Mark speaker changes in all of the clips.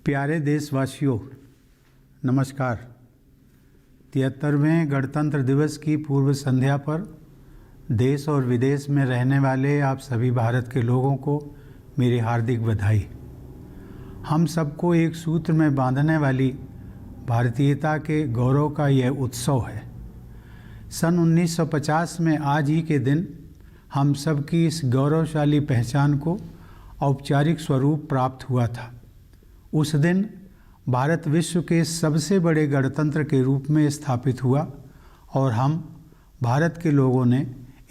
Speaker 1: प्यारे देशवासियों, नमस्कार। 73वें गणतंत्र दिवस की पूर्व संध्या पर देश और विदेश में रहने वाले आप सभी भारत के लोगों को मेरी हार्दिक बधाई। हम सबको एक सूत्र में बांधने वाली भारतीयता के गौरव का यह उत्सव है। सन 1950 में आज ही के दिन हम सबकी इस गौरवशाली पहचान को औपचारिक स्वरूप प्राप्त हुआ था। उस दिन भारत विश्व के सबसे बड़े गणतंत्र के रूप में स्थापित हुआ और हम भारत के लोगों ने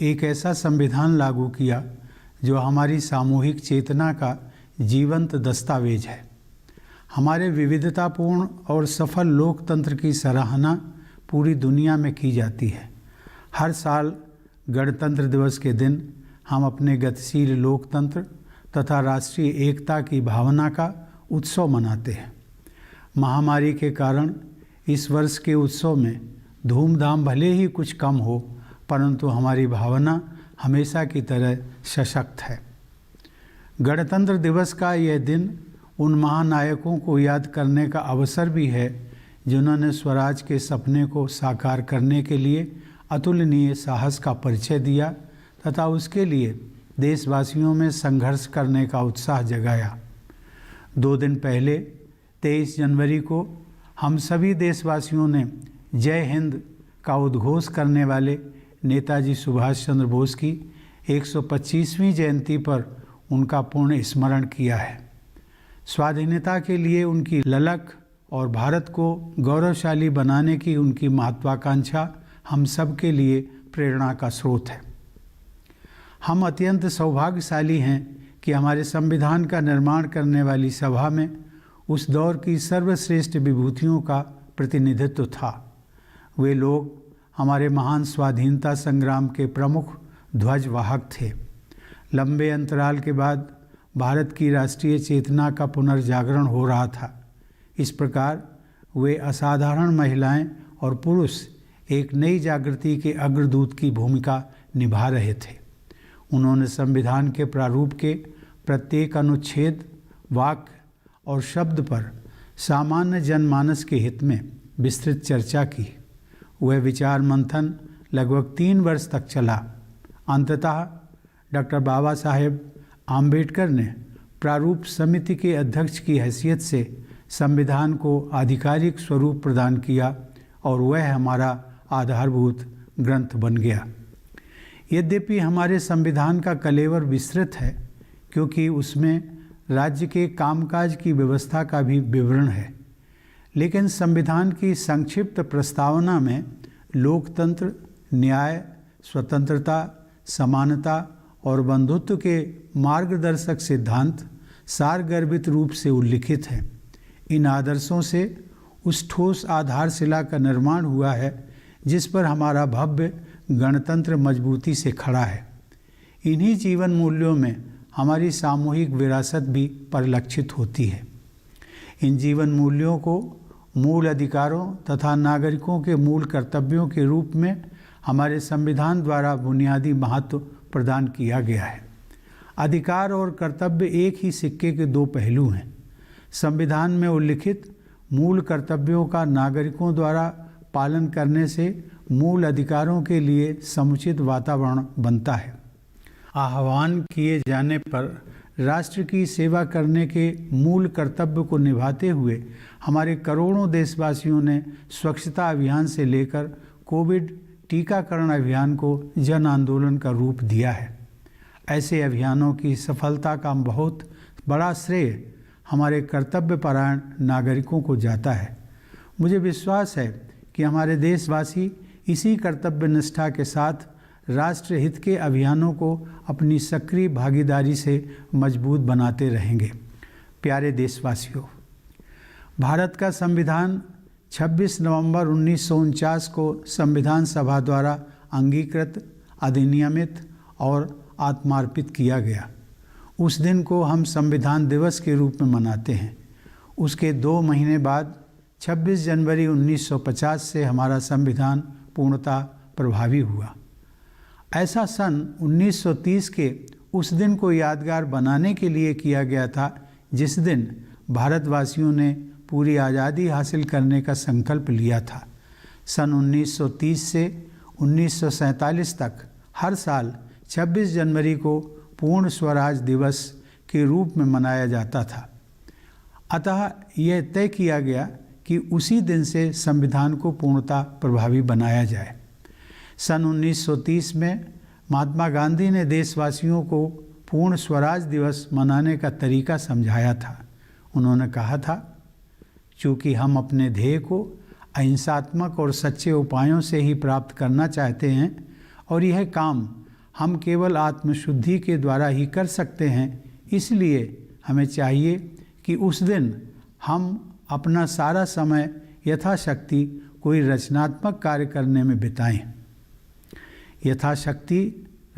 Speaker 1: एक ऐसा संविधान लागू किया जो हमारी सामूहिक चेतना का जीवंत दस्तावेज है। हमारे विविधतापूर्ण और सफल लोकतंत्र की सराहना पूरी दुनिया में की जाती है। हर साल गणतंत्र दिवस के दिन हम अपने गतिशील लोकतंत्र तथा राष्ट्रीय एकता की भावना का उत्सव मनाते हैं। महामारी के कारण इस वर्ष के उत्सव में धूमधाम भले ही कुछ कम हो, परंतु हमारी भावना हमेशा की तरह सशक्त है। गणतंत्र दिवस का यह दिन उन महानायकों को याद करने का अवसर भी है जिन्होंने स्वराज के सपने को साकार करने के लिए अतुलनीय साहस का परिचय दिया तथा उसके लिए देशवासियों में संघर्ष करने का उत्साह जगाया। 2 दिन पहले 23 जनवरी को हम सभी देशवासियों ने जय हिंद का उद्घोष करने वाले नेताजी सुभाष चंद्र बोस की 125वीं जयंती पर उनका पूर्ण स्मरण किया है। स्वाधीनता के लिए उनकी ललक और भारत को गौरवशाली बनाने की उनकी महत्वाकांक्षा हम सब के लिए प्रेरणा का स्रोत है। हम अत्यंत सौभाग्यशाली हैं कि हमारे संविधान का निर्माण करने वाली सभा में उस दौर की सर्वश्रेष्ठ विभूतियों का प्रतिनिधित्व था। वे लोग हमारे महान स्वाधीनता संग्राम के प्रमुख ध्वजवाहक थे। लंबे अंतराल के बाद भारत की राष्ट्रीय चेतना का पुनर्जागरण हो रहा था। इस प्रकार वे असाधारण महिलाएं और पुरुष एक नई जागृति के अग्रदूत की भूमिका निभा रहे थे। उन्होंने संविधान के प्रारूप के प्रत्येक अनुच्छेद, वाक्य और शब्द पर सामान्य जनमानस के हित में विस्तृत चर्चा की। वह विचार मंथन लगभग 3 वर्ष तक चला। अंततः डॉक्टर बाबा साहेब आम्बेडकर ने प्रारूप समिति के अध्यक्ष की हैसियत से संविधान को आधिकारिक स्वरूप प्रदान किया और वह हमारा आधारभूत ग्रंथ बन गया। यद्यपि हमारे संविधान का कलेवर विस्तृत है, क्योंकि उसमें राज्य के कामकाज की व्यवस्था का भी विवरण है, लेकिन संविधान की संक्षिप्त प्रस्तावना में लोकतंत्र, न्याय, स्वतंत्रता, समानता और बंधुत्व के मार्गदर्शक सिद्धांत सारगर्भित रूप से उल्लिखित हैं। इन आदर्शों से उस ठोस आधारशिला का निर्माण हुआ है जिस पर हमारा भव्य गणतंत्र मजबूती से खड़ा है। इन्हीं जीवन मूल्यों में हमारी सामूहिक विरासत भी परिलक्षित होती है। इन जीवन मूल्यों को मूल अधिकारों तथा नागरिकों के मूल कर्तव्यों के रूप में हमारे संविधान द्वारा बुनियादी महत्व प्रदान किया गया है। अधिकार और कर्तव्य एक ही सिक्के के 2 पहलू हैं। संविधान में उल्लिखित मूल कर्तव्यों का नागरिकों द्वारा पालन करने से मूल अधिकारों के लिए समुचित वातावरण बनता है। आह्वान किए जाने पर राष्ट्र की सेवा करने के मूल कर्तव्य को निभाते हुए हमारे करोड़ों देशवासियों ने स्वच्छता अभियान से लेकर कोविड टीकाकरण अभियान को जन आंदोलन का रूप दिया है। ऐसे अभियानों की सफलता का बहुत बड़ा श्रेय हमारे कर्तव्यपरायण नागरिकों को जाता है। मुझे विश्वास है कि हमारे देशवासी इसी कर्तव्य निष्ठा के साथ राष्ट्र हित के अभियानों को अपनी सक्रिय भागीदारी से मजबूत बनाते रहेंगे। प्यारे देशवासियों, भारत का संविधान 26 नवंबर 1949 को संविधान सभा द्वारा अंगीकृत, अधिनियमित और आत्मार्पित किया गया। उस दिन को हम संविधान दिवस के रूप में मनाते हैं। उसके 2 महीने बाद 26 जनवरी 1950 से हमारा संविधान पूर्णतः प्रभावी हुआ। ऐसा सन 1930 के उस दिन को यादगार बनाने के लिए किया गया था जिस दिन भारतवासियों ने पूरी आज़ादी हासिल करने का संकल्प लिया था। सन 1930 से 1947 तक हर साल 26 जनवरी को पूर्ण स्वराज दिवस के रूप में मनाया जाता था। अतः यह तय किया गया कि उसी दिन से संविधान को पूर्णतः प्रभावी बनाया जाए। सन 1930 में महात्मा गांधी ने देशवासियों को पूर्ण स्वराज दिवस मनाने का तरीका समझाया था। उन्होंने कहा था, चूँकि हम अपने ध्येय को अहिंसात्मक और सच्चे उपायों से ही प्राप्त करना चाहते हैं और यह काम हम केवल आत्मशुद्धि के द्वारा ही कर सकते हैं, इसलिए हमें चाहिए कि उस दिन हम अपना सारा समय यथाशक्ति कोई रचनात्मक कार्य करने में बिताएं। यथाशक्ति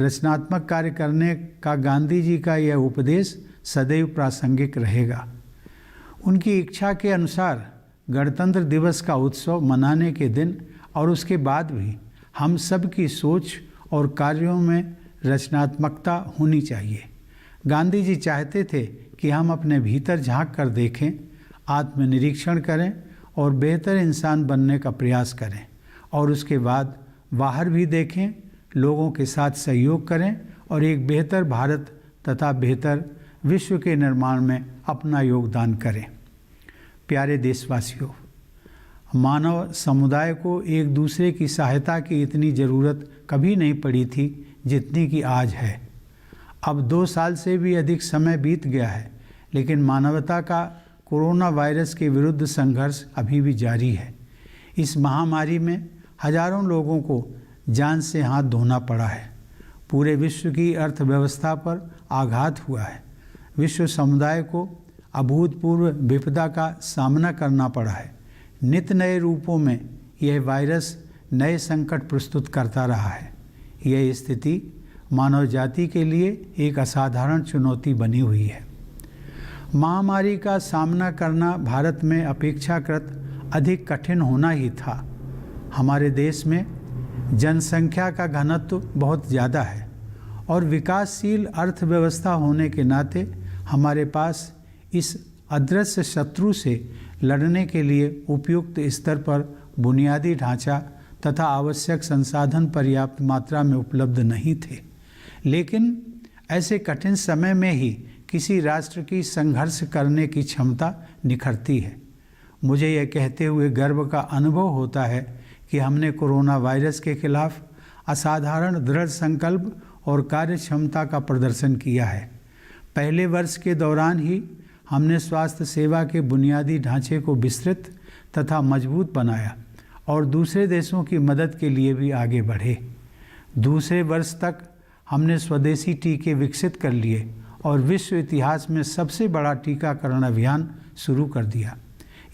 Speaker 1: रचनात्मक कार्य करने का गांधी जी का यह उपदेश सदैव प्रासंगिक रहेगा। उनकी इच्छा के अनुसार गणतंत्र दिवस का उत्सव मनाने के दिन और उसके बाद भी हम सब की सोच और कार्यों में रचनात्मकता होनी चाहिए। गांधी जी चाहते थे कि हम अपने भीतर झांक कर देखें, आत्मनिरीक्षण करें और बेहतर इंसान बनने का प्रयास करें और उसके बाद बाहर भी देखें, लोगों के साथ सहयोग करें और एक बेहतर भारत तथा बेहतर विश्व के निर्माण में अपना योगदान करें। प्यारे देशवासियों, मानव समुदाय को एक दूसरे की सहायता की इतनी ज़रूरत कभी नहीं पड़ी थी जितनी कि आज है। अब 2 साल से भी अधिक समय बीत गया है, लेकिन मानवता का कोरोना वायरस के विरुद्ध संघर्ष अभी भी जारी है। इस महामारी में हजारों लोगों को जान से हाथ धोना पड़ा है। पूरे विश्व की अर्थव्यवस्था पर आघात हुआ है। विश्व समुदाय को अभूतपूर्व विपदा का सामना करना पड़ा है। नित नए रूपों में यह वायरस नए संकट प्रस्तुत करता रहा है। यह स्थिति मानव जाति के लिए एक असाधारण चुनौती बनी हुई है। महामारी का सामना करना भारत में अपेक्षाकृत अधिक कठिन होना ही था। हमारे देश में जनसंख्या का घनत्व बहुत ज़्यादा है और विकासशील अर्थव्यवस्था होने के नाते हमारे पास इस अदृश्य शत्रु से लड़ने के लिए उपयुक्त स्तर पर बुनियादी ढांचा तथा आवश्यक संसाधन पर्याप्त मात्रा में उपलब्ध नहीं थे। लेकिन ऐसे कठिन समय में ही किसी राष्ट्र की संघर्ष करने की क्षमता निखरती है। मुझे यह कहते हुए गर्व का अनुभव होता है कि हमने कोरोना वायरस के खिलाफ असाधारण दृढ़ संकल्प और कार्यक्षमता का प्रदर्शन किया है। पहले वर्ष के दौरान ही हमने स्वास्थ्य सेवा के बुनियादी ढांचे को विस्तृत तथा मजबूत बनाया और दूसरे देशों की मदद के लिए भी आगे बढ़े। दूसरे वर्ष तक हमने स्वदेशी टीके विकसित कर लिए और विश्व इतिहास में सबसे बड़ा टीकाकरण अभियान शुरू कर दिया।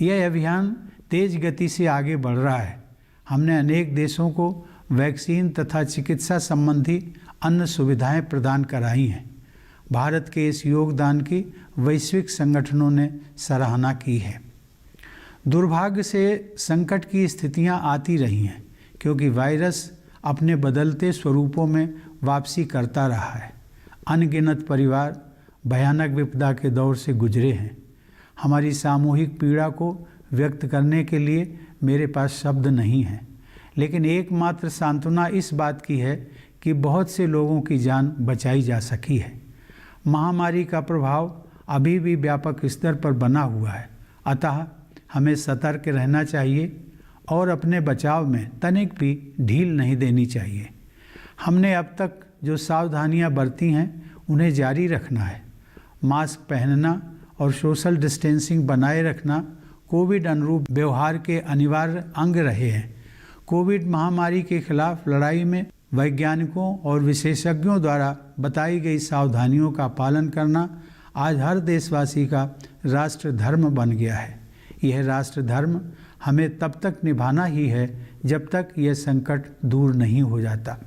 Speaker 1: यह अभियान तेज गति से आगे बढ़ रहा है। हमने अनेक देशों को वैक्सीन तथा चिकित्सा संबंधी अन्य सुविधाएं प्रदान कराई हैं। भारत के इस योगदान की वैश्विक संगठनों ने सराहना की है। दुर्भाग्य से संकट की स्थितियां आती रही हैं, क्योंकि वायरस अपने बदलते स्वरूपों में वापसी करता रहा है। अनगिनत परिवार भयानक विपदा के दौर से गुजरे हैं। हमारी सामूहिक पीड़ा को व्यक्त करने के लिए मेरे पास शब्द नहीं हैं, लेकिन एकमात्र सांत्वना इस बात की है कि बहुत से लोगों की जान बचाई जा सकी है। महामारी का प्रभाव अभी भी व्यापक स्तर पर बना हुआ है, अतः हमें सतर्क रहना चाहिए और अपने बचाव में तनिक भी ढील नहीं देनी चाहिए। हमने अब तक जो सावधानियां बरती हैं उन्हें जारी रखना है। मास्क पहनना और सोशल डिस्टेंसिंग बनाए रखना कोविड अनुरूप व्यवहार के अनिवार्य अंग रहे हैं। कोविड महामारी के खिलाफ लड़ाई में वैज्ञानिकों और विशेषज्ञों द्वारा बताई गई सावधानियों का पालन करना आज हर देशवासी का राष्ट्र धर्म बन गया है। यह राष्ट्र धर्म हमें तब तक निभाना ही है जब तक यह संकट दूर नहीं हो जाता।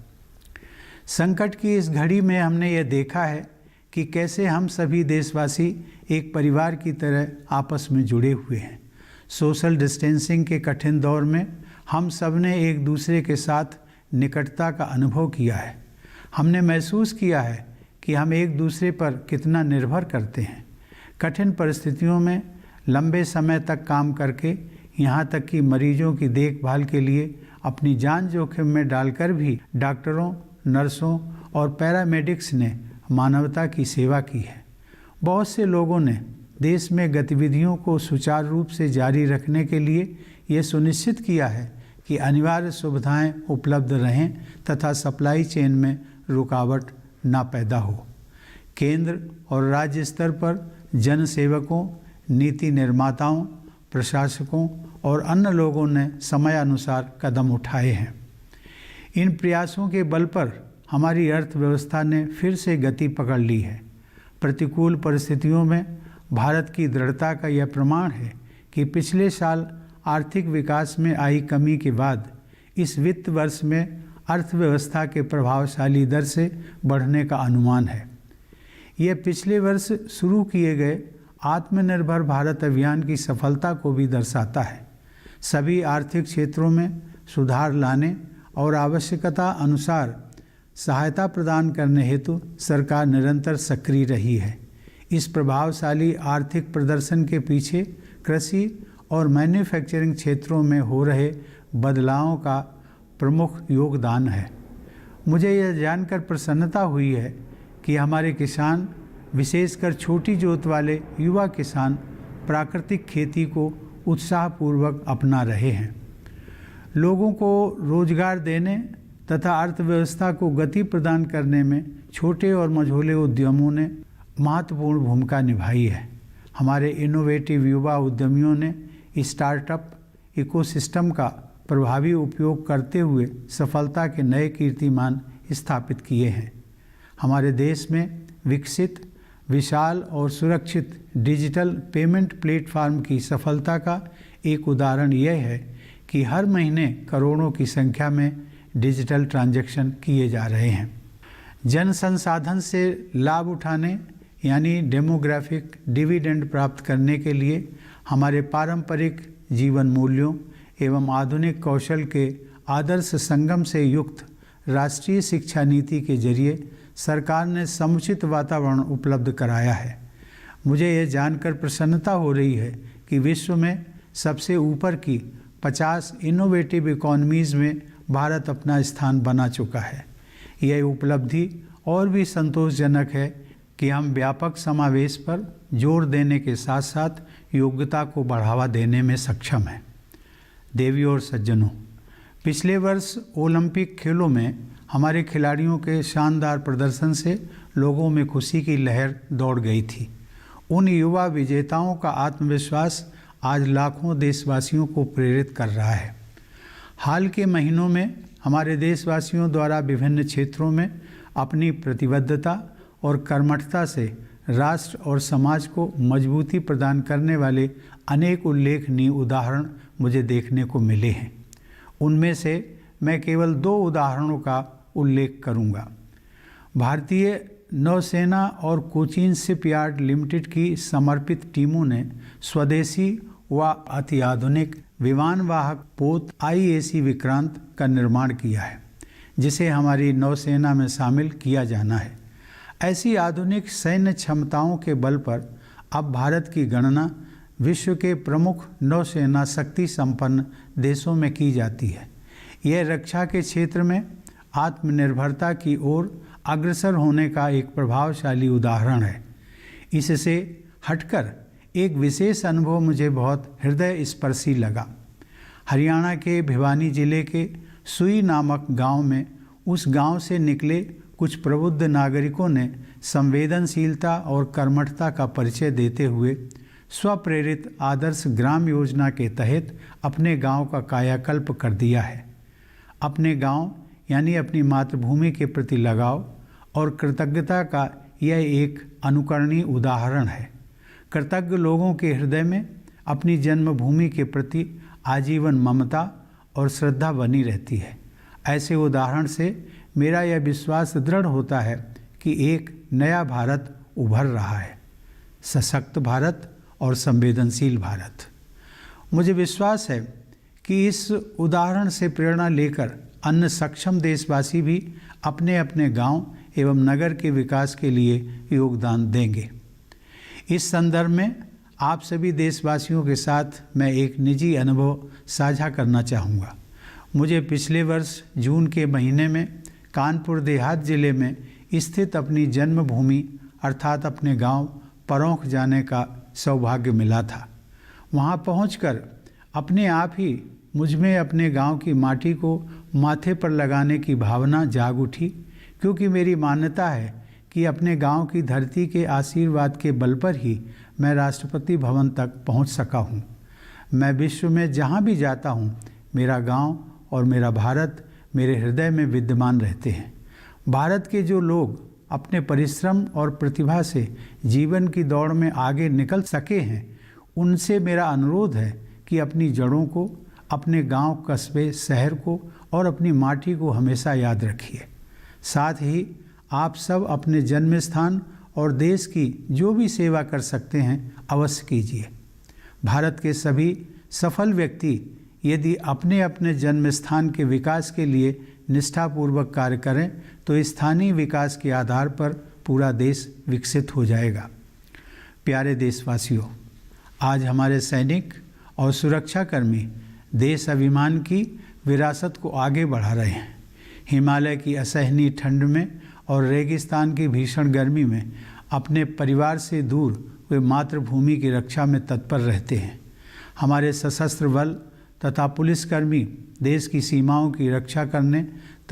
Speaker 1: संकट की इस घड़ी में हमने यह देखा है कि कैसे हम सभी देशवासी एक परिवार की तरह आपस में जुड़े हुए हैं। सोशल डिस्टेंसिंग के कठिन दौर में हम सब ने एक दूसरे के साथ निकटता का अनुभव किया है। हमने महसूस किया है कि हम एक दूसरे पर कितना निर्भर करते हैं। कठिन परिस्थितियों में लंबे समय तक काम करके यहाँ तक कि मरीजों की देखभाल के लिए अपनी जान जोखिम में डालकर भी डॉक्टरों, नर्सों और पैरामेडिक्स ने मानवता की सेवा की है। बहुत से लोगों ने देश में गतिविधियों को सुचारू रूप से जारी रखने के लिए ये सुनिश्चित किया है कि अनिवार्य सुविधाएं उपलब्ध रहें तथा सप्लाई चेन में रुकावट ना पैदा हो। केंद्र और राज्य स्तर पर जनसेवकों, नीति निर्माताओं, प्रशासकों और अन्य लोगों ने समयानुसार कदम उठाए हैं। इन प्रयासों के बल पर हमारी अर्थव्यवस्था ने फिर से गति पकड़ ली है। प्रतिकूल परिस्थितियों में भारत की दृढ़ता का यह प्रमाण है कि पिछले साल आर्थिक विकास में आई कमी के बाद इस वित्त वर्ष में अर्थव्यवस्था के प्रभावशाली दर से बढ़ने का अनुमान है। यह पिछले वर्ष शुरू किए गए आत्मनिर्भर भारत अभियान की सफलता को भी दर्शाता है। सभी आर्थिक क्षेत्रों में सुधार लाने और आवश्यकता अनुसार सहायता प्रदान करने हेतु सरकार निरंतर सक्रिय रही है। इस प्रभावशाली आर्थिक प्रदर्शन के पीछे कृषि और मैन्युफैक्चरिंग क्षेत्रों में हो रहे बदलावों का प्रमुख योगदान है। मुझे यह जानकर प्रसन्नता हुई है कि हमारे किसान, विशेषकर छोटी जोत वाले युवा किसान, प्राकृतिक खेती को उत्साहपूर्वक अपना रहे हैं। लोगों को रोजगार देने तथा अर्थव्यवस्था को गति प्रदान करने में छोटे और मझोले उद्यमों ने महत्वपूर्ण भूमिका निभाई है। हमारे इनोवेटिव युवा उद्यमियों ने स्टार्टअप इकोसिस्टम का प्रभावी उपयोग करते हुए सफलता के नए कीर्तिमान स्थापित किए हैं। हमारे देश में विकसित, विशाल और सुरक्षित डिजिटल पेमेंट प्लेटफॉर्म की सफलता का एक उदाहरण यह है कि हर महीने करोड़ों की संख्या में डिजिटल ट्रांजैक्शन किए जा रहे हैं। जन संसाधन से लाभ उठाने यानी डेमोग्राफिक डिविडेंड प्राप्त करने के लिए हमारे पारंपरिक जीवन मूल्यों एवं आधुनिक कौशल के आदर्श संगम से युक्त राष्ट्रीय शिक्षा नीति के जरिए सरकार ने समुचित वातावरण उपलब्ध कराया है। मुझे यह जानकर प्रसन्नता हो रही है कि विश्व में सबसे ऊपर की 50 इनोवेटिव इकोनॉमीज़ में भारत अपना स्थान बना चुका है। यह उपलब्धि और भी संतोषजनक है कि हम व्यापक समावेश पर जोर देने के साथ साथ योग्यता को बढ़ावा देने में सक्षम हैं। देवियों और सज्जनों, पिछले वर्ष ओलंपिक खेलों में हमारे खिलाड़ियों के शानदार प्रदर्शन से लोगों में खुशी की लहर दौड़ गई थी। उन युवा विजेताओं का आत्मविश्वास आज लाखों देशवासियों को प्रेरित कर रहा है। हाल के महीनों में हमारे देशवासियों द्वारा विभिन्न क्षेत्रों में अपनी प्रतिबद्धता और कर्मठता से राष्ट्र और समाज को मजबूती प्रदान करने वाले अनेक उल्लेखनीय उदाहरण मुझे देखने को मिले हैं। उनमें से मैं केवल 2 उदाहरणों का उल्लेख करूंगा। भारतीय नौसेना और कोचीन शिपयार्ड लिमिटेड की समर्पित टीमों ने स्वदेशी व अत्याधुनिक विमानवाहक पोत IAC विक्रांत का निर्माण किया है, जिसे हमारी नौसेना में शामिल किया जाना है। ऐसी आधुनिक सैन्य क्षमताओं के बल पर अब भारत की गणना विश्व के प्रमुख नौसेना शक्ति संपन्न देशों में की जाती है। यह रक्षा के क्षेत्र में आत्मनिर्भरता की ओर अग्रसर होने का एक प्रभावशाली उदाहरण है। इससे हटकर एक विशेष अनुभव मुझे बहुत हृदय स्पर्शी लगा। हरियाणा के भिवानी जिले के सुई नामक गांव में उस गांव से निकले कुछ प्रबुद्ध नागरिकों ने संवेदनशीलता और कर्मठता का परिचय देते हुए स्वप्रेरित आदर्श ग्राम योजना के तहत अपने गांव का कायाकल्प कर दिया है। अपने गांव यानी अपनी मातृभूमि के प्रति लगाव और कृतज्ञता का यह एक अनुकरणीय उदाहरण है। कृतज्ञ लोगों के हृदय में अपनी जन्मभूमि के प्रति आजीवन ममता और श्रद्धा बनी रहती है। ऐसे उदाहरण से मेरा यह विश्वास दृढ़ होता है कि एक नया भारत उभर रहा है, सशक्त भारत और संवेदनशील भारत। मुझे विश्वास है कि इस उदाहरण से प्रेरणा लेकर अन्य सक्षम देशवासी भी अपने अपने गांव एवं नगर के विकास के लिए योगदान देंगे। इस संदर्भ में आप सभी देशवासियों के साथ मैं एक निजी अनुभव साझा करना चाहूँगा। मुझे पिछले वर्ष जून के महीने में कानपुर देहात ज़िले में स्थित अपनी जन्मभूमि अर्थात अपने गांव परौंख जाने का सौभाग्य मिला था। वहां पहुंचकर अपने आप ही मुझ में अपने गांव की माटी को माथे पर लगाने की भावना जाग उठी, क्योंकि मेरी मान्यता है कि अपने गांव की धरती के आशीर्वाद के बल पर ही मैं राष्ट्रपति भवन तक पहुंच सका हूं। मैं विश्व में जहां भी जाता हूं, मेरा गांव और मेरा भारत मेरे हृदय में विद्यमान रहते हैं। भारत के जो लोग अपने परिश्रम और प्रतिभा से जीवन की दौड़ में आगे निकल सके हैं, उनसे मेरा अनुरोध है कि अपनी जड़ों को, अपने गांव, कस्बे, शहर को और अपनी माटी को हमेशा याद रखिए। साथ ही आप सब अपने जन्म स्थान और देश की जो भी सेवा कर सकते हैं अवश्य कीजिए। भारत के सभी सफल व्यक्ति यदि अपने अपने जन्म स्थान के विकास के लिए निष्ठापूर्वक कार्य करें तो स्थानीय विकास के आधार पर पूरा देश विकसित हो जाएगा। प्यारे देशवासियों, आज हमारे सैनिक और सुरक्षाकर्मी देश अभिमान की विरासत को आगे बढ़ा रहे हैं। हिमालय की असहनीय ठंड में और रेगिस्तान की भीषण गर्मी में अपने परिवार से दूर वे मातृभूमि की रक्षा में तत्पर रहते हैं। हमारे सशस्त्र बल तथा पुलिसकर्मी देश की सीमाओं की रक्षा करने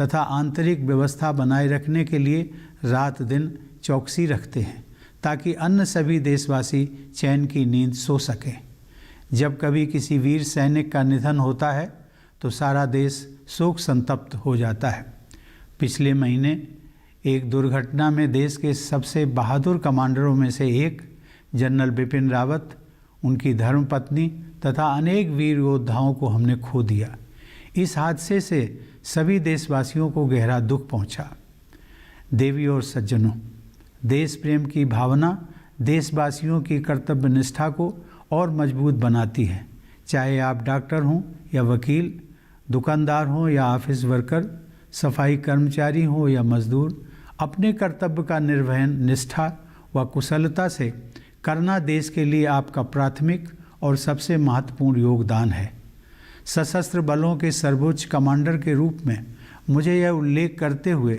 Speaker 1: तथा आंतरिक व्यवस्था बनाए रखने के लिए रात दिन चौकसी रखते हैं, ताकि अन्य सभी देशवासी चैन की नींद सो सकें। जब कभी किसी वीर सैनिक का निधन होता है तो सारा देश शोक संतप्त हो जाता है। पिछले महीने एक दुर्घटना में देश के सबसे बहादुर कमांडरों में से एक जनरल बिपिन रावत, उनकी धर्मपत्नी तथा अनेक वीर योद्धाओं को हमने खो दिया। इस हादसे से सभी देशवासियों को गहरा दुख पहुंचा। देवी और सज्जनों, देश प्रेम की भावना देशवासियों की कर्तव्य निष्ठा को और मजबूत बनाती है। चाहे आप डॉक्टर हों या वकील, दुकानदार हों या ऑफिस वर्कर, सफाई कर्मचारी हों या मजदूर, अपने कर्तव्य का निर्वहन निष्ठा व कुशलता से करना देश के लिए आपका प्राथमिक और सबसे महत्वपूर्ण योगदान है। सशस्त्र बलों के सर्वोच्च कमांडर के रूप में मुझे यह उल्लेख करते हुए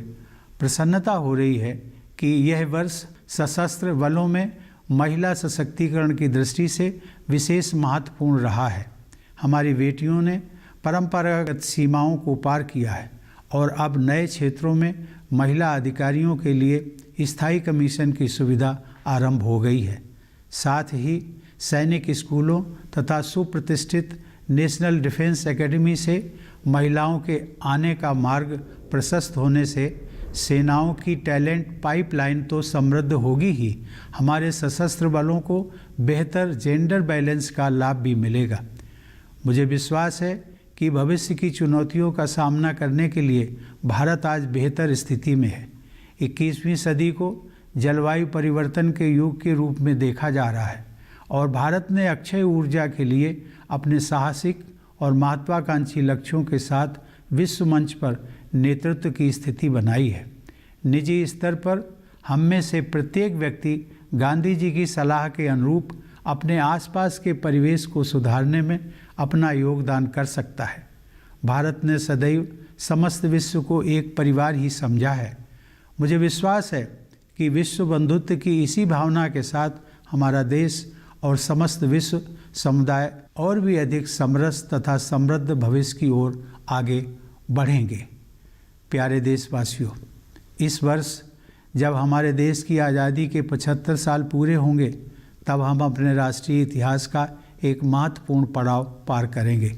Speaker 1: प्रसन्नता हो रही है कि यह वर्ष सशस्त्र बलों में महिला सशक्तिकरण की दृष्टि से विशेष महत्वपूर्ण रहा है। हमारी बेटियों ने परंपरागत सीमाओं को पार किया है और अब नए क्षेत्रों में महिला अधिकारियों के लिए स्थायी कमीशन की सुविधा आरंभ हो गई है। साथ ही सैनिक स्कूलों तथा सुप्रतिष्ठित नेशनल डिफेंस एकेडमी से महिलाओं के आने का मार्ग प्रशस्त होने से सेनाओं की टैलेंट पाइपलाइन तो समृद्ध होगी ही, हमारे सशस्त्र बलों को बेहतर जेंडर बैलेंस का लाभ भी मिलेगा। मुझे विश्वास है कि भविष्य की चुनौतियों का सामना करने के लिए भारत आज बेहतर स्थिति में है। 21वीं सदी को जलवायु परिवर्तन के युग के रूप में देखा जा रहा है और भारत ने अक्षय ऊर्जा के लिए अपने साहसिक और महत्वाकांक्षी लक्ष्यों के साथ विश्व मंच पर नेतृत्व की स्थिति बनाई है। निजी स्तर पर हम में से प्रत्येक व्यक्ति गांधी जी की सलाह के अनुरूप अपने आसपास के परिवेश को सुधारने में अपना योगदान कर सकता है। भारत ने सदैव समस्त विश्व को एक परिवार ही समझा है। मुझे विश्वास है कि विश्व बंधुत्व की इसी भावना के साथ हमारा देश और समस्त विश्व समुदाय और भी अधिक समरस तथा समृद्ध भविष्य की ओर आगे बढ़ेंगे। प्यारे देशवासियों, इस वर्ष जब हमारे देश की आज़ादी के 75 साल पूरे होंगे, तब हम अपने राष्ट्रीय इतिहास का एक महत्वपूर्ण पड़ाव पार करेंगे।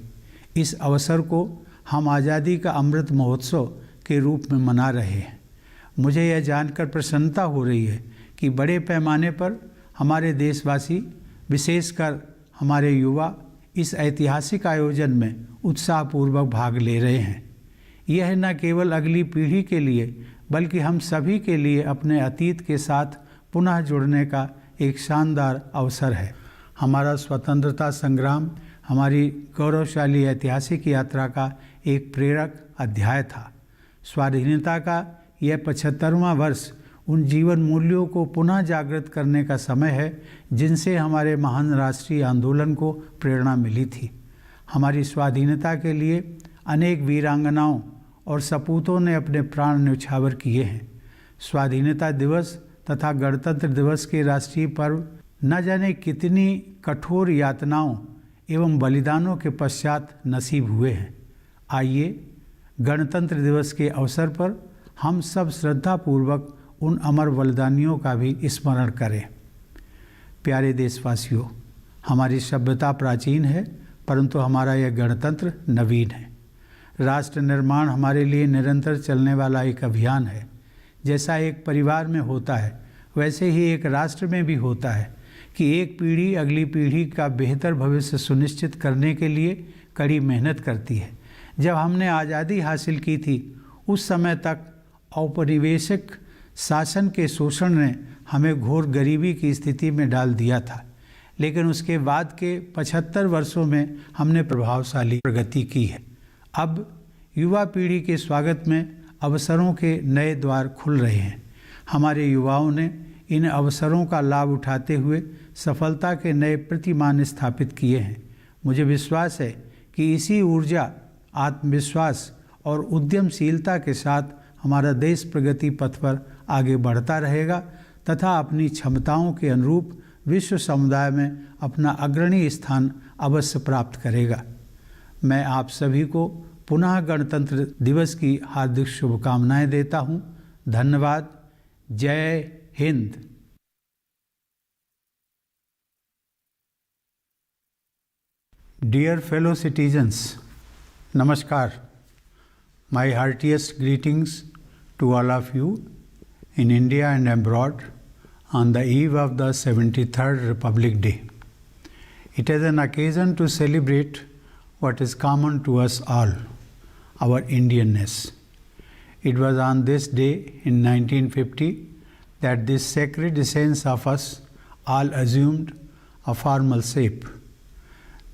Speaker 1: इस अवसर को हम आज़ादी का अमृत महोत्सव के रूप में मना रहे हैं। मुझे यह जानकर प्रसन्नता हो रही है कि बड़े पैमाने पर हमारे देशवासी, विशेषकर हमारे युवा, इस ऐतिहासिक आयोजन में उत्साहपूर्वक भाग ले रहे हैं। यह न केवल अगली पीढ़ी के लिए बल्कि हम सभी के लिए अपने अतीत के साथ पुनः जुड़ने का एक शानदार अवसर है। हमारा स्वतंत्रता संग्राम हमारी गौरवशाली ऐतिहासिक यात्रा का एक प्रेरक अध्याय था। स्वाधीनता का यह 75वां वर्ष उन जीवन मूल्यों को पुनः जागृत करने का समय है जिनसे हमारे महान राष्ट्रीय आंदोलन को प्रेरणा मिली थी। हमारी स्वाधीनता के लिए अनेक वीरांगनाओं और सपूतों ने अपने प्राण न्यौछावर किए हैं। स्वाधीनता दिवस तथा गणतंत्र दिवस के राष्ट्रीय पर्व न जाने कितनी कठोर यातनाओं एवं बलिदानों के पश्चात नसीब हुए हैं। आइए गणतंत्र दिवस के अवसर पर हम सब श्रद्धापूर्वक उन अमर बलिदानियों का भी स्मरण करें। प्यारे देशवासियों, हमारी सभ्यता प्राचीन है, परंतु हमारा यह गणतंत्र नवीन है। राष्ट्र निर्माण हमारे लिए निरंतर चलने वाला एक अभियान है। जैसा एक परिवार में होता है, वैसे ही एक राष्ट्र में भी होता है कि एक पीढ़ी अगली पीढ़ी का बेहतर भविष्य सुनिश्चित करने के लिए कड़ी मेहनत करती है। जब हमने आज़ादी हासिल की थी, उस समय तक औपनिवेशिक शासन के शोषण ने हमें घोर गरीबी की स्थिति में डाल दिया था, लेकिन उसके बाद के 75 वर्षों में हमने प्रभावशाली प्रगति की है। अब युवा पीढ़ी के स्वागत में अवसरों के नए द्वार खुल रहे हैं। हमारे युवाओं ने इन अवसरों का लाभ उठाते हुए सफलता के नए प्रतिमान स्थापित किए हैं। मुझे विश्वास है कि इसी ऊर्जा, आत्मविश्वास और उद्यमशीलता के साथ हमारा देश प्रगति पथ पर आगे बढ़ता रहेगा तथा अपनी क्षमताओं के अनुरूप विश्व समुदाय में अपना अग्रणी स्थान अवश्य प्राप्त करेगा। मैं आप सभी को पुनः गणतंत्र दिवस की हार्दिक शुभकामनाएं देता हूं। धन्यवाद। जय Hind. Dear fellow citizens, Namaskar. My heartiest greetings to all of you in India and abroad on the eve of the 73rd Republic Day. It is an occasion to celebrate what is common to us all, our Indianness. It was on this day in 1950 that this sacred essence of us all assumed a formal shape.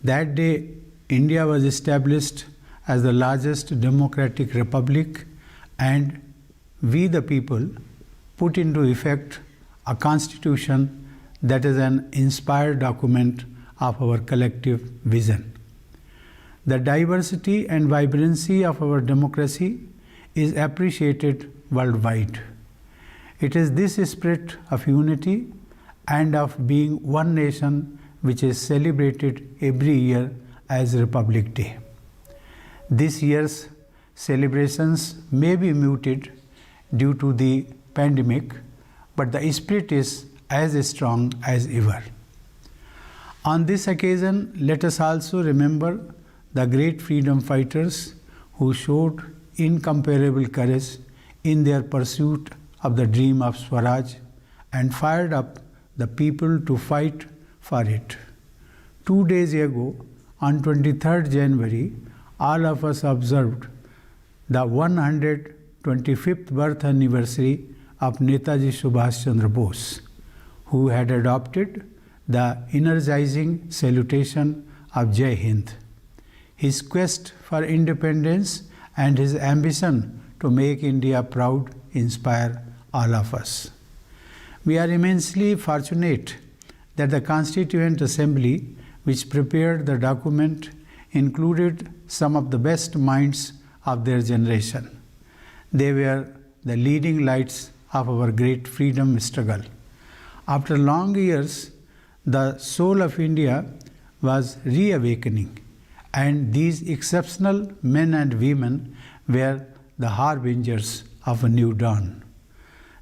Speaker 1: That day, India was established as the largest democratic republic, and we the people put into effect a constitution that is an inspired document of our collective vision. The diversity and vibrancy of our democracy is appreciated worldwide. It is this spirit of unity and of being one nation which is celebrated every year as Republic Day. This year's celebrations may be muted due to the pandemic, but the spirit is as strong as ever. On this occasion, let us also remember the great freedom fighters who showed incomparable courage in their pursuit of the dream of Swaraj and fired up the people to fight for it. 2 days ago, on 23rd January, all of us observed the 125th birth anniversary of Netaji Subhash Chandra Bose, who had adopted the energizing salutation of Jai Hind. His quest for independence and his ambition to make India proud inspire all of us. We are immensely fortunate that the Constituent Assembly, which prepared the document, included some of the best minds of their generation. They were the leading lights of our great freedom struggle. After long years, the soul of India was reawakening, and these exceptional men and women were the harbingers of a new dawn.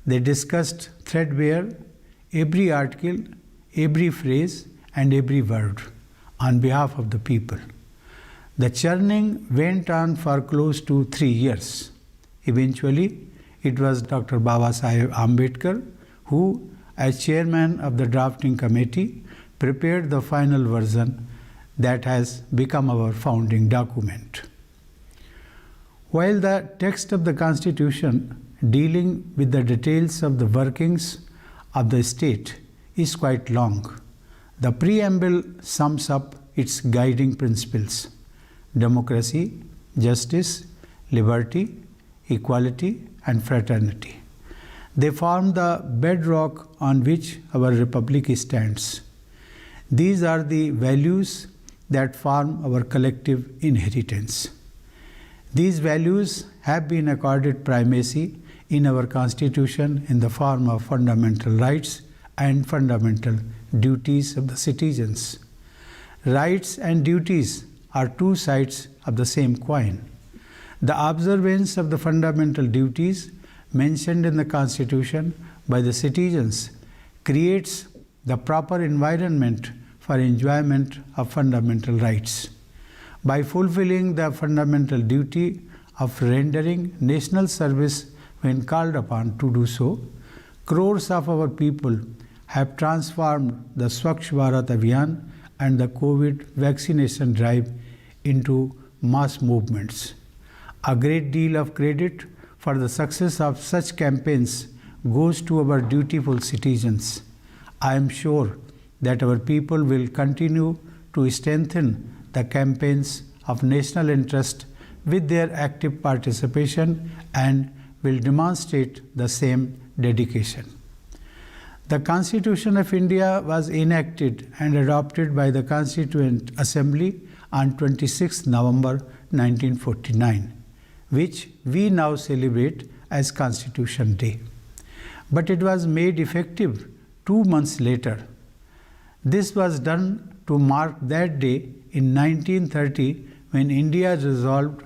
Speaker 1: They discussed threadbare every article, every phrase, and every word on behalf of the people. The churning went on for close to 3 years. Eventually, it was Dr. Babasaheb Ambedkar who, as chairman of the drafting committee, prepared the final version that has become our founding document. While the text of the Constitution dealing with the details of the workings of the state is quite long, the preamble sums up its guiding principles: democracy, justice, liberty, equality, and fraternity. They form the bedrock on which our republic stands. These are the values that form our collective inheritance. These values have been accorded primacy in our Constitution in the form of fundamental rights and fundamental duties of the citizens. Rights and duties are two sides of the same coin. The observance of the fundamental duties mentioned in the Constitution by the citizens creates the proper environment for enjoyment of fundamental rights. By fulfilling the fundamental duty of rendering national service when called upon to do so, crores of our people have transformed the Swachh Bharat Abhiyan and the COVID vaccination drive into mass movements. A great deal of credit for the success of such campaigns goes to our dutiful citizens. I am sure that our people will continue to strengthen the campaigns of national interest with their active participation and will demonstrate the same dedication. The Constitution of India was enacted and adopted by the Constituent Assembly on 26 November 1949, which we now celebrate as Constitution Day. But it was made effective 2 months later. This was done to mark that day in 1930 when India resolved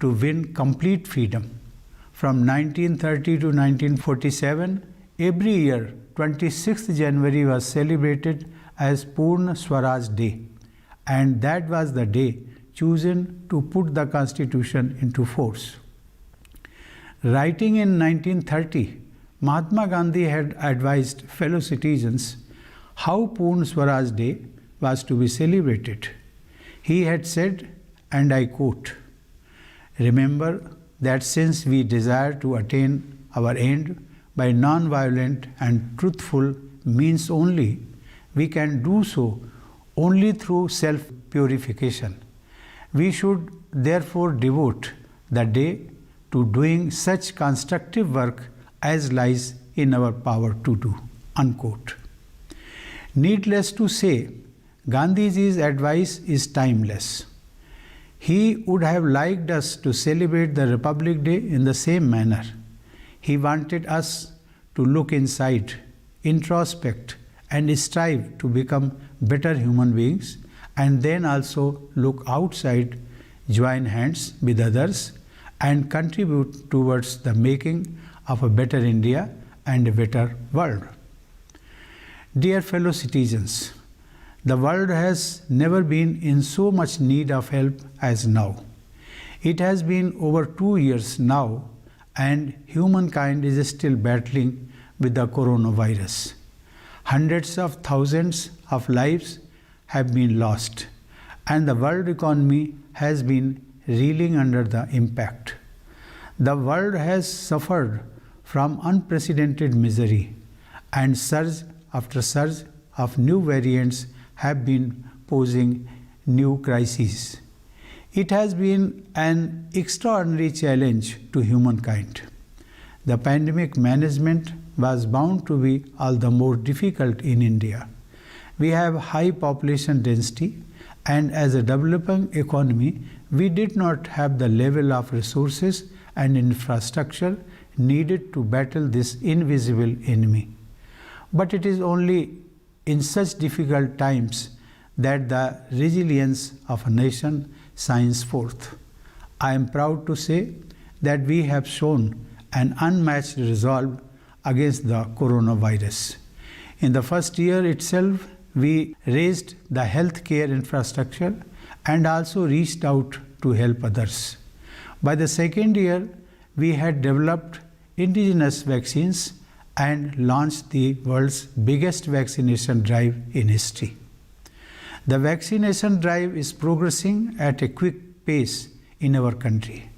Speaker 1: to win complete freedom. From 1930 to 1947, every year 26th January was celebrated as Purna Swaraj Day, and that was the day chosen to put the Constitution into force. Writing in 1930, Mahatma Gandhi had advised fellow citizens how Purna Swaraj Day was to be celebrated. He had said, and I quote, "Remember that since we desire to attain our end by non-violent and truthful means only, we can do so only through self-purification. We should therefore devote the day to doing such constructive work as lies in our power to do." Unquote. Needless to say, Gandhiji's advice is timeless. He would have liked us to celebrate the Republic Day in the same manner. He wanted us to look inside, introspect, and strive to become better human beings, and then also look outside, join hands with others, and contribute towards the making of a better India and a better world. Dear fellow citizens, the world has never been in so much need of help as now. It has been over 2 years now, and humankind is still battling with the coronavirus. Hundreds of thousands of lives have been lost, and the world economy has been reeling under the impact. The world has suffered from unprecedented misery, and surge after surge of new variants have been posing new crises. It has been an extraordinary challenge to humankind. The pandemic management was bound to be all the more difficult in India. We have high population density, and as a developing economy, we did not have the level of resources and infrastructure needed to battle this invisible enemy. But it is only in such difficult times that the resilience of a nation shines forth. I am proud to say that we have shown an unmatched resolve against the coronavirus. In the first year itself, we raised the healthcare infrastructure and also reached out to help others. By the second year, we had developed indigenous vaccines and launched the world's biggest vaccination drive in history. The vaccination drive is progressing at a quick pace in our country.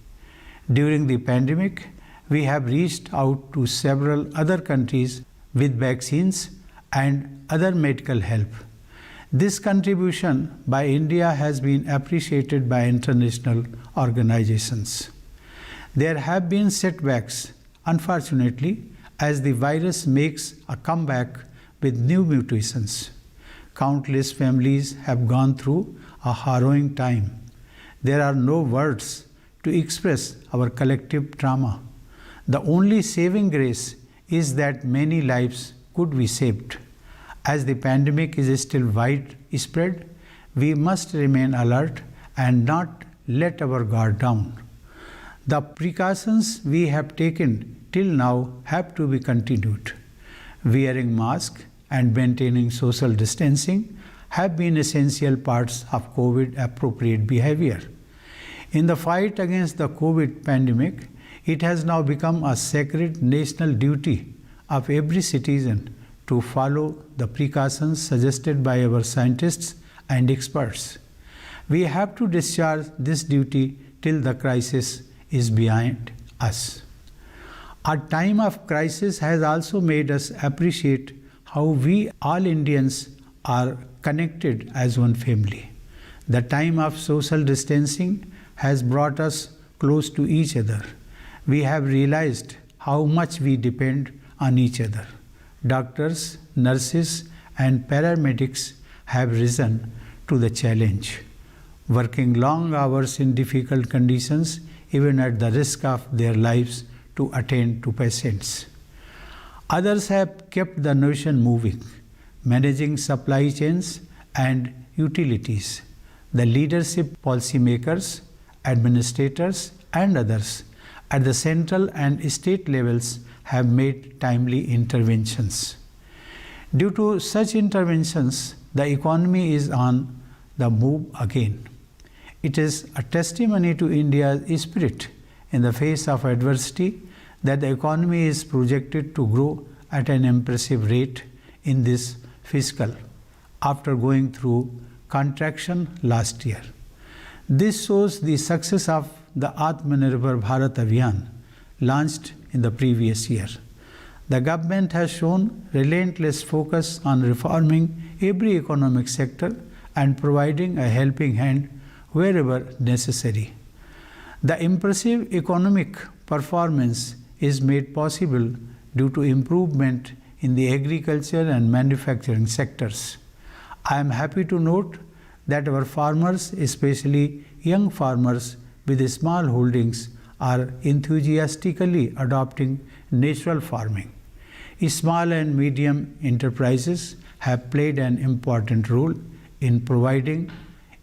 Speaker 1: During the pandemic, we have reached out to several other countries with vaccines and other medical help. This contribution by India has been appreciated by international organizations. There have been setbacks, unfortunately, as the virus makes a comeback with new mutations. Countless families have gone through a harrowing time. There are no words to express our collective trauma. The only saving grace is that many lives could be saved. As the pandemic is still widespread, we must remain alert and not let our guard down. The precautions we have taken till now have to be continued. Wearing masks and maintaining social distancing have been essential parts of COVID-appropriate behavior. In the fight against the COVID pandemic, it has now become a sacred national duty of every citizen to follow the precautions suggested by our scientists and experts. We have to discharge this duty till the crisis is behind us. A time of crisis has also made us appreciate how we all Indians are connected as one family. The time of social distancing has brought us close to each other. We have realized how much we depend on each other. Doctors, nurses, and paramedics have risen to the challenge, working long hours in difficult conditions, even at the risk of their lives, to attend to patients. Others have kept the nation moving, managing supply chains and utilities. The leadership, policymakers, administrators, and others at the central and state levels have made timely interventions. Due to such interventions, the economy is on the move again. It is a testimony to India's spirit in the face of adversity that the economy is projected to grow at an impressive rate in this fiscal after going through contraction last year. This shows the success of the Atmanirbhar Bharat Abhiyan launched in the previous year. The government has shown relentless focus on reforming every economic sector and providing a helping hand wherever necessary. The impressive economic performance is made possible due to improvement in the agriculture and manufacturing sectors. I am happy to note that our farmers, especially young farmers with small holdings, are enthusiastically adopting natural farming. Small and medium enterprises have played an important role in providing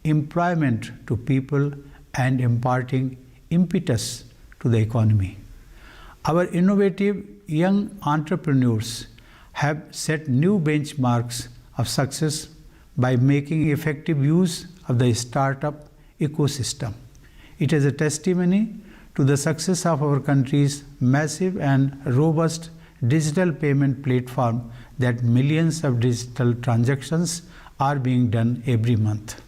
Speaker 1: employment to people and imparting impetus to the economy. Our innovative young entrepreneurs have set new benchmarks of success by making effective use of the startup ecosystem. It is a testimony to the success of our country's massive and robust digital payment platform that millions of digital transactions are being done every month.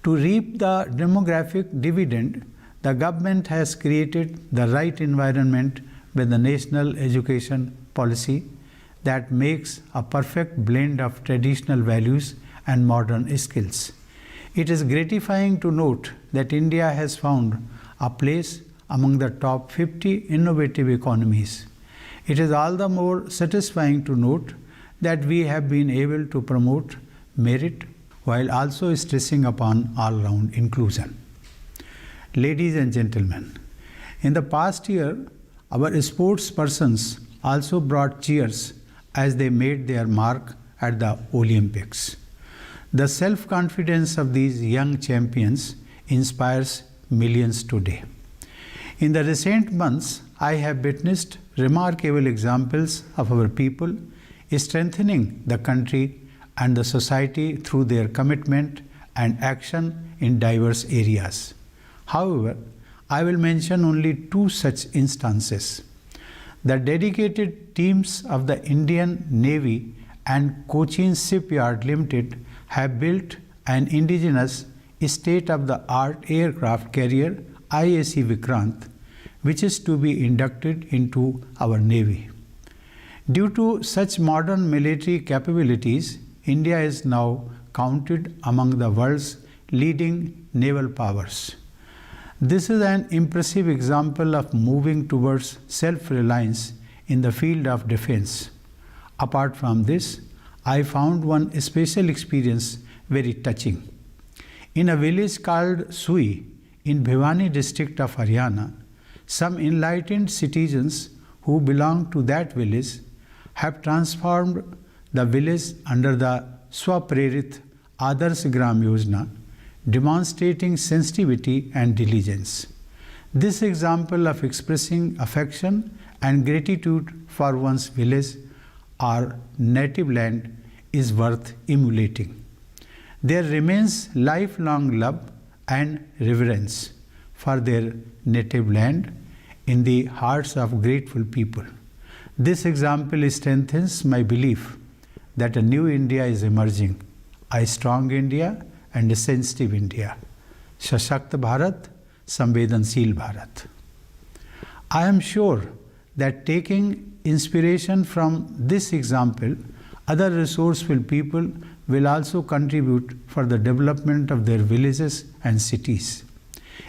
Speaker 1: To reap the demographic dividend, the government has created the right environment with the national education policy that makes a perfect blend of traditional values and modern skills. It is gratifying to note that India has found a place among the top 50 innovative economies. It is all the more satisfying to note that we have been able to promote merit while also stressing upon all-round inclusion. Ladies and gentlemen, in the past year, our sportspersons also brought cheers as they made their mark at the Olympics. The self-confidence of these young champions inspires millions today. In the recent months, I have witnessed remarkable examples of our people strengthening the country and the society through their commitment and action in diverse areas. However, I will mention only two such instances. The dedicated teams of the Indian Navy and Cochin Shipyard Limited have built an indigenous state-of-the-art aircraft carrier IAC Vikrant, which is to be inducted into our Navy. Due to such modern military capabilities, India is now counted among the world's leading naval powers. This is an impressive example of moving towards self-reliance in the field of defense. Apart from this, I found one special experience very touching. In a village called Sui in Bhiwani district of Haryana, some enlightened citizens who belong to that village have transformed the village under the Swaprerit Adarsh Gram Yojana, demonstrating sensitivity and diligence. This example of expressing affection and gratitude for one's village or native land is worth emulating. There remains lifelong love and reverence for their native land in the hearts of grateful people. This example strengthens my belief that a new India is emerging, a strong India and a sensitive India. Sashakt Bharat, Samvedansheel Bharat. I am sure that taking inspiration from this example, other resourceful people will also contribute for the development of their villages and cities.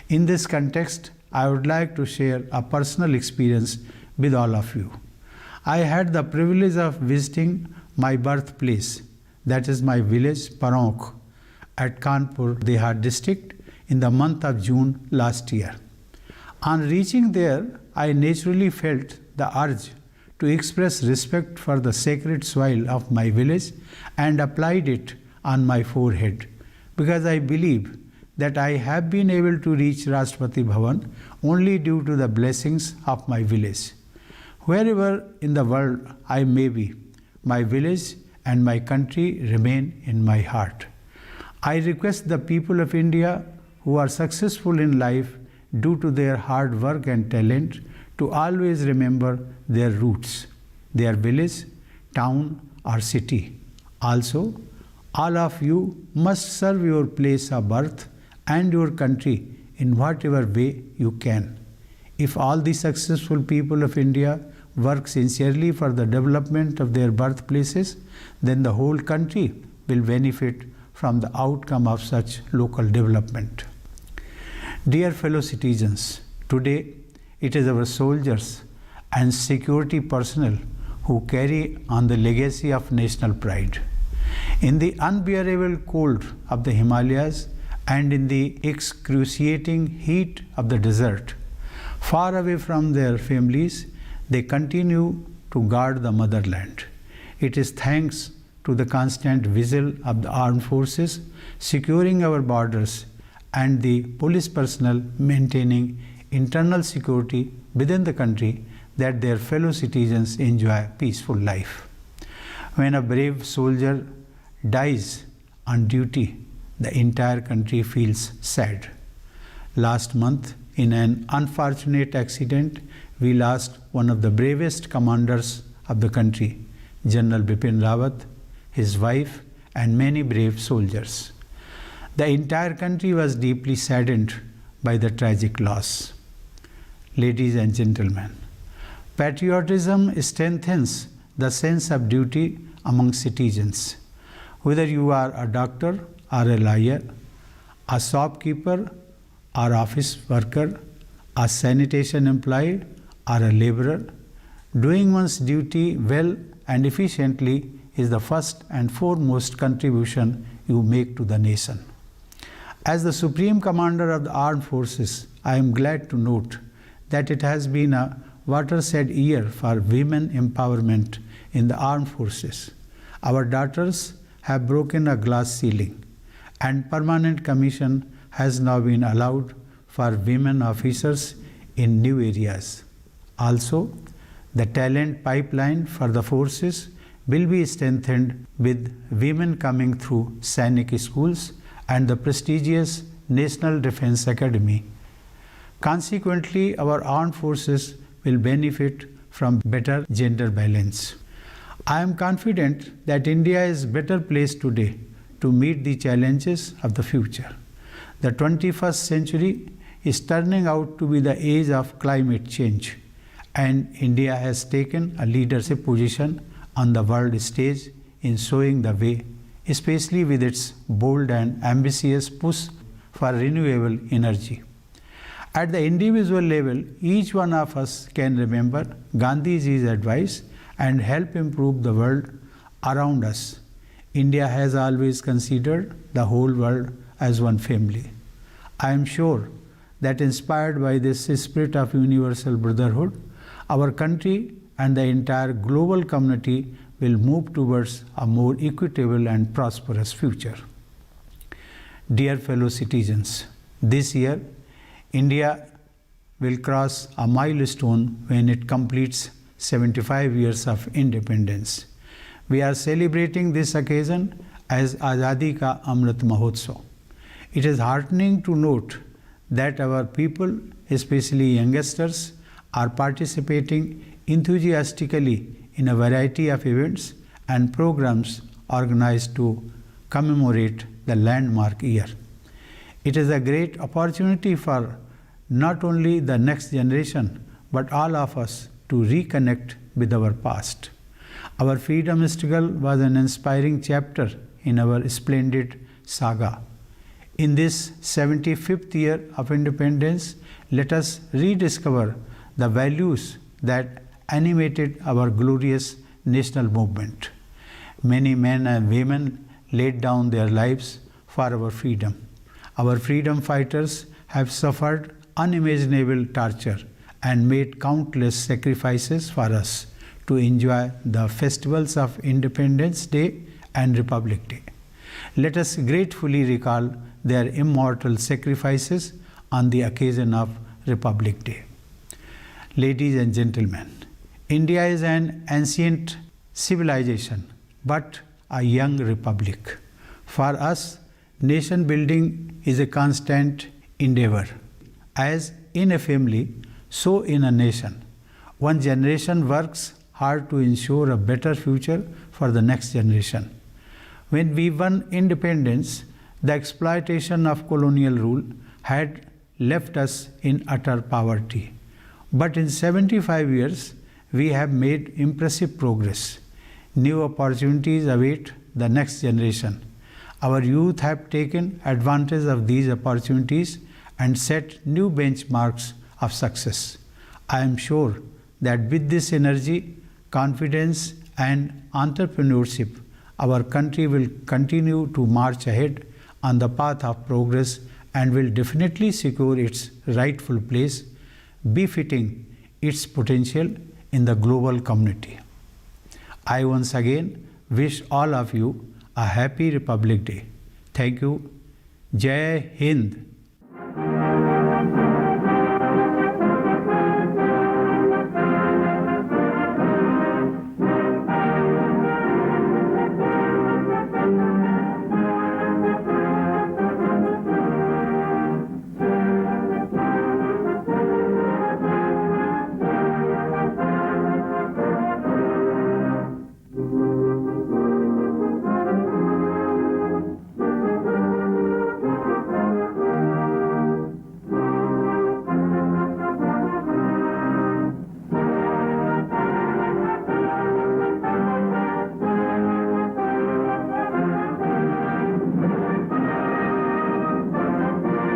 Speaker 1: In this context, I would like to share a personal experience with all of you. I had the privilege of visiting my birthplace, that is my village Paronk, at Kanpur, Dehad district in the month of June last year. On reaching there, I naturally felt the urge to express respect for the sacred soil of my village and applied it on my forehead, because I believe that I have been able to reach Rashtrapati Bhavan only due to the blessings of my village. Wherever in the world I may be, my village and my country remain in my heart. I request the people of India who are successful in life due to their hard work and talent to always remember their roots, their village, town or city. Also, all of you must serve your place of birth and your country in whatever way you can. If all the successful people of India work sincerely for the development of their birthplaces, then the whole country will benefit from the outcome of such local development. Dear fellow citizens, today it is our soldiers and security personnel who carry on the legacy of national pride. In the unbearable cold of the Himalayas and in the excruciating heat of the desert, far away from their families, they continue to guard the motherland. It is thanks to the constant vigil of the armed forces securing our borders and the police personnel maintaining internal security within the country that their fellow citizens enjoy a peaceful life. When a brave soldier dies on duty, the entire country feels sad. Last month, in an unfortunate accident, we lost one of the bravest commanders of the country, General Bipin Rawat, his wife, and many brave soldiers. The entire country was deeply saddened by the tragic loss. Ladies and gentlemen, patriotism strengthens the sense of duty among citizens. Whether you are a doctor or a lawyer, a shopkeeper or office worker, a sanitation employee or a laborer, doing one's duty well and efficiently is the first and foremost contribution you make to the nation. As the Supreme Commander of the Armed Forces, I am glad to note that it has been a watershed year for women empowerment in the armed forces. Our daughters have broken a glass ceiling, and permanent commission has now been allowed for women officers in new areas. Also, the talent pipeline for the forces will be strengthened with women coming through Sainik schools and the prestigious National Defence Academy. Consequently, our armed forces will benefit from better gender balance. I am confident that India is better placed today to meet the challenges of the future. The 21st century is turning out to be the age of climate change, and India has taken a leadership position on the world stage in showing the way, especially with its bold and ambitious push for renewable energy. At the individual level, each one of us can remember Gandhiji's advice and help improve the world around us. India has always considered the whole world as one family. I am sure that inspired by this spirit of universal brotherhood, our country and the entire global community will move towards a more equitable and prosperous future. Dear fellow citizens, this year India will cross a milestone when it completes 75 years of independence. We are celebrating this occasion as Azadi Ka Amrit Mahotsav. It is heartening to note that our people, especially youngsters, are participating enthusiastically in a variety of events and programs organized to commemorate the landmark year. It is a great opportunity for not only the next generation but all of us to reconnect with our past. Our freedom struggle was an inspiring chapter in our splendid saga. In this 75th year of independence, let us rediscover the values that animated our glorious national movement. Many men and women laid down their lives for our freedom. Our freedom fighters have suffered unimaginable torture and made countless sacrifices for us to enjoy the festivals of Independence Day and Republic Day. Let us gratefully recall their immortal sacrifices on the occasion of Republic Day. Ladies and gentlemen, India is an ancient civilization but a young republic. For us, nation building is a constant endeavor. As in a family, so in a nation. One generation works hard to ensure a better future for the next generation. When we won independence, the exploitation of colonial rule had left us in utter poverty. But in 75 years, we have made impressive progress. New opportunities await the next generation. Our youth have taken advantage of these opportunities and set new benchmarks of success. I am sure that with this energy, confidence, and entrepreneurship, our country will continue to march ahead on the path of progress and will definitely secure its rightful place, befitting its potential in the global community. I once again wish all of you a happy Republic Day. Thank you. Jai Hind.